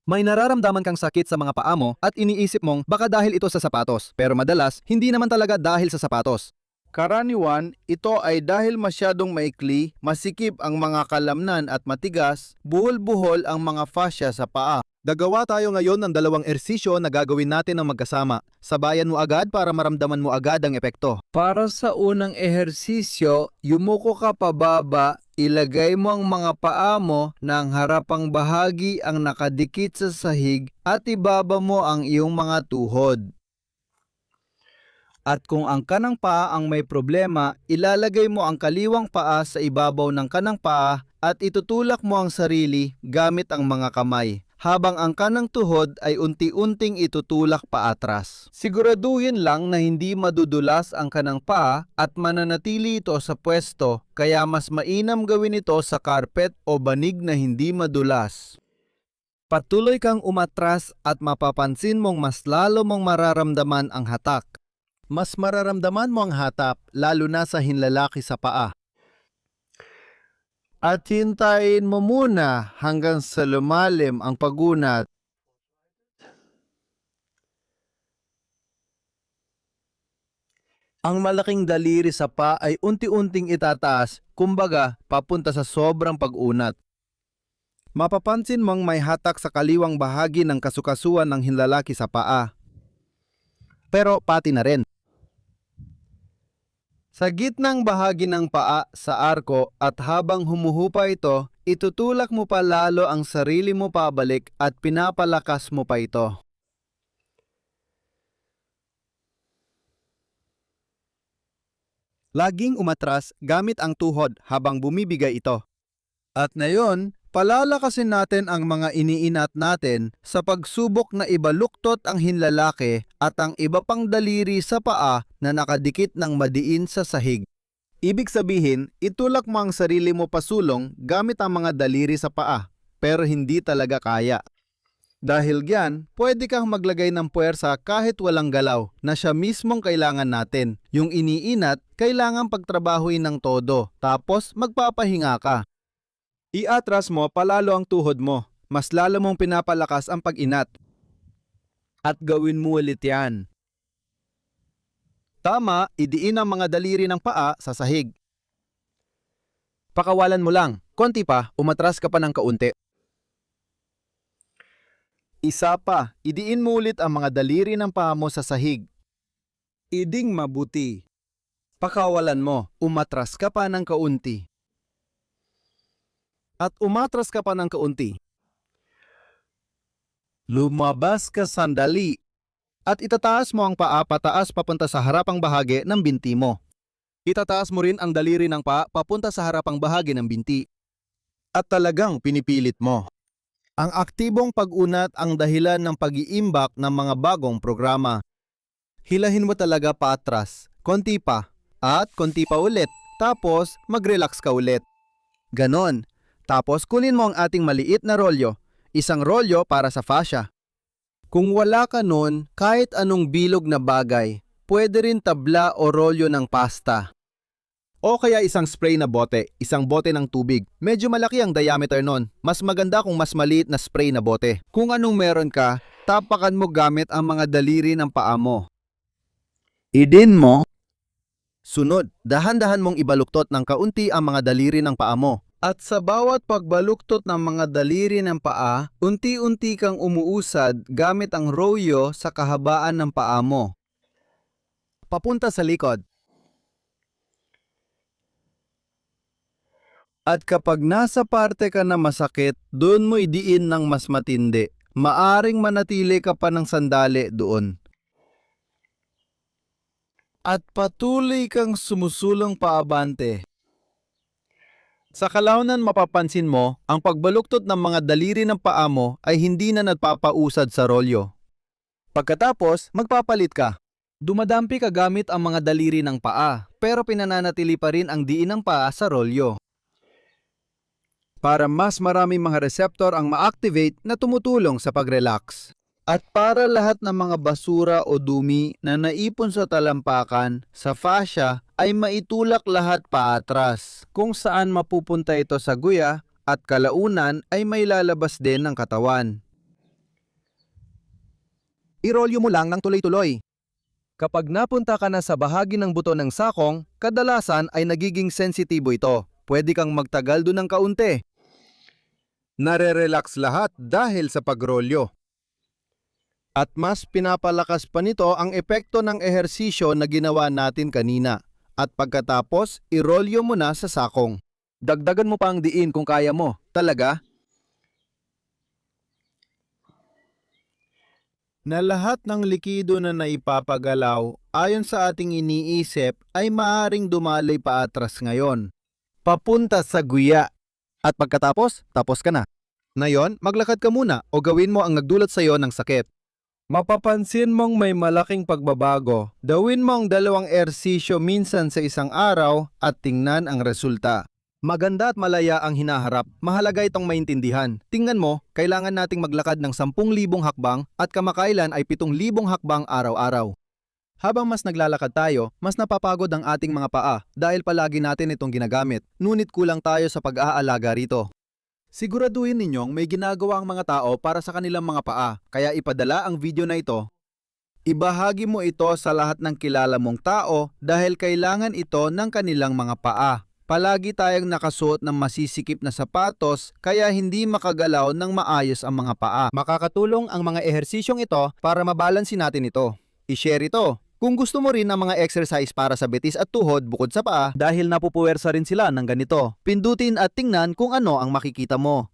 May nararamdaman kang sakit sa mga paa mo at iniisip mong baka dahil ito sa sapatos, pero madalas hindi naman talaga dahil sa sapatos. Karaniwan, ito ay dahil masyadong maikli, masikip ang mga kalamnan at matigas, buhol-buhol ang mga fascia sa paa. Gagawa tayo ngayon ng dalawang ersisyo na gagawin natin ng magkasama. Sabayan mo agad para maramdaman mo agad ang epekto. Para sa unang ehersisyo, yumuko ka pababa, ilagay mo ang mga paa mo ng harapang bahagi ang nakadikit sa sahig at ibaba mo ang iyong mga tuhod. At kung ang kanang paa ang may problema, ilalagay mo ang kaliwang paa sa ibabaw ng kanang paa at itutulak mo ang sarili gamit ang mga kamay, habang ang kanang tuhod ay unti-unting itutulak paatras. Siguraduhin lang na hindi madudulas ang kanang paa at mananatili ito sa pwesto, kaya mas mainam gawin ito sa carpet o banig na hindi madulas. Patuloy kang umatras at mapapansin mong mas lalo mong mararamdaman ang hatak. Mas mararamdaman mo ang hatap lalo na sa hinlalaki sa paa. At hintayin mo muna hanggang sa lumalim ang pagunat. Ang malaking daliri sa paa ay unti-unting itataas, kumbaga papunta sa sobrang pag-unat. Mapapansin mong may hatak sa kaliwang bahagi ng kasukasuan ng hinlalaki sa paa. Pero pati na rin. Sa gitnang bahagi ng paa sa arko at habang humuhupa ito, itutulak mo pa lalo ang sarili mo pabalik at pinapalakas mo pa ito. Laging umatras gamit ang tuhod habang bumibigay ito. At ngayon, palalakasin natin ang mga iniinat natin sa pagsubok na ibaluktot ang hinlalaki at ang iba pang daliri sa paa na nakadikit ng madiin sa sahig. Ibig sabihin, itulak mo ang sarili mo pasulong gamit ang mga daliri sa paa, pero hindi talaga kaya. Dahil diyan, pwede kang maglagay ng puwersa kahit walang galaw na siya mismong kailangan natin. Yung iniinat, kailangan pagtrabahuin ng todo, tapos magpapahinga ka. Iatras mo palalo ang tuhod mo. Mas lalo mong pinapalakas ang pag-inat. At gawin mo ulit yan. Tama, idiin ang mga daliri ng paa sa sahig. Pakawalan mo lang. Konti pa, umatras ka pa ng kaunti. Isa pa, idiin mo ulit ang mga daliri ng paa mo sa sahig. Iding mabuti. Pakawalan mo, umatras ka pa ng kaunti. At umatras ka pa ng kaunti. Lumabas ka sandali. At itataas mo ang paa pataas papunta sa harapang bahagi ng binti mo. Itataas mo rin ang daliri ng paa papunta sa harapang bahagi ng binti. At talagang pinipilit mo. Ang aktibong pag-unat ang dahilan ng pag-iimbak ng mga bagong programa. Hilahin mo talaga paatras, konti pa, at konti pa ulit, tapos mag-relax ka ulit. Ganon. Tapos kunin mo ang ating maliit na rolyo, isang rolyo para sa fascia. Kung wala ka nun, kahit anong bilog na bagay, pwede rin tabla o rolyo ng pasta. O kaya isang spray na bote, isang bote ng tubig. Medyo malaki ang diameter nun. Mas maganda kung mas maliit na spray na bote. Kung anong meron ka, tapakan mo gamit ang mga daliri ng paa mo. Idin mo. Sunod, dahan-dahan mong ibaluktot ng kaunti ang mga daliri ng paa mo. At sa bawat pagbaluktot ng mga daliri ng paa, unti-unti kang umuusad gamit ang rolyo sa kahabaan ng paa mo. Papunta sa likod. At kapag nasa parte ka na masakit, doon mo idiin ng mas matindi. Maaring manatili ka pa ng sandali doon. At patuloy kang sumusulong paabante. Sa kalaunan mapapansin mo, ang pagbaluktot ng mga daliri ng paa mo ay hindi na nagpapausad sa rolyo. Pagkatapos, magpapalit ka. Dumadampi ka gamit ang mga daliri ng paa, pero pinananatili pa rin ang diin ng paa sa rolyo. Para mas maraming mga receptor ang ma-activate na tumutulong sa pag-relax. At para lahat ng mga basura o dumi na naipon sa talampakan, sa fascia, ay maitulak lahat paatras, kung saan mapupunta ito sa guya at kalaunan ay may lalabas din ng katawan. irolyo mo lang ng tuloy-tuloy. Kapag napunta ka na sa bahagi ng buto ng sakong, kadalasan ay nagiging sensitibo ito. Pwede kang magtagal doon ng kaunti. Nare-relax lahat dahil sa pagrolyo. At mas pinapalakas pa nito ang epekto ng ehersisyo na ginawa natin kanina. At pagkatapos, irolyo mo na sa sakong. Dagdagan mo pa ang diin kung kaya mo. Talaga? Na lahat ng likido na naipapagalaw ayon sa ating iniisip ay maaring dumalay pa atras ngayon, papunta sa guya. At pagkatapos, tapos ka na. Ngayon, maglakad ka muna o gawin mo ang nagdulot sa iyo ng sakit. Mapapansin mong may malaking pagbabago. Gawin mo ang 2 ehersisyo minsan sa isang araw at tingnan ang resulta. Maganda at malaya ang hinaharap. Mahalaga itong maintindihan. Tingnan mo, kailangan nating maglakad ng 10,000 hakbang at kamakailan ay 7,000 hakbang araw-araw. Habang mas naglalakad tayo, mas napapagod ang ating mga paa dahil palagi natin itong ginagamit. Ngunit kulang tayo sa pag-aalaga rito. Siguraduhin ninyong may ginagawa ang mga tao para sa kanilang mga paa, kaya ipadala ang video na ito. Ibahagi mo ito sa lahat ng kilala mong tao dahil kailangan ito ng kanilang mga paa. Palagi tayong nakasuot ng masisikip na sapatos kaya hindi makagalaw ng maayos ang mga paa. Makakatulong ang mga ehersisyong ito para mabalansin natin ito. I-share ito. Kung gusto mo rin ang mga exercise para sa betis at tuhod bukod sa paa dahil napupuwersa rin sila ng ganito, pindutin at tingnan kung ano ang makikita mo.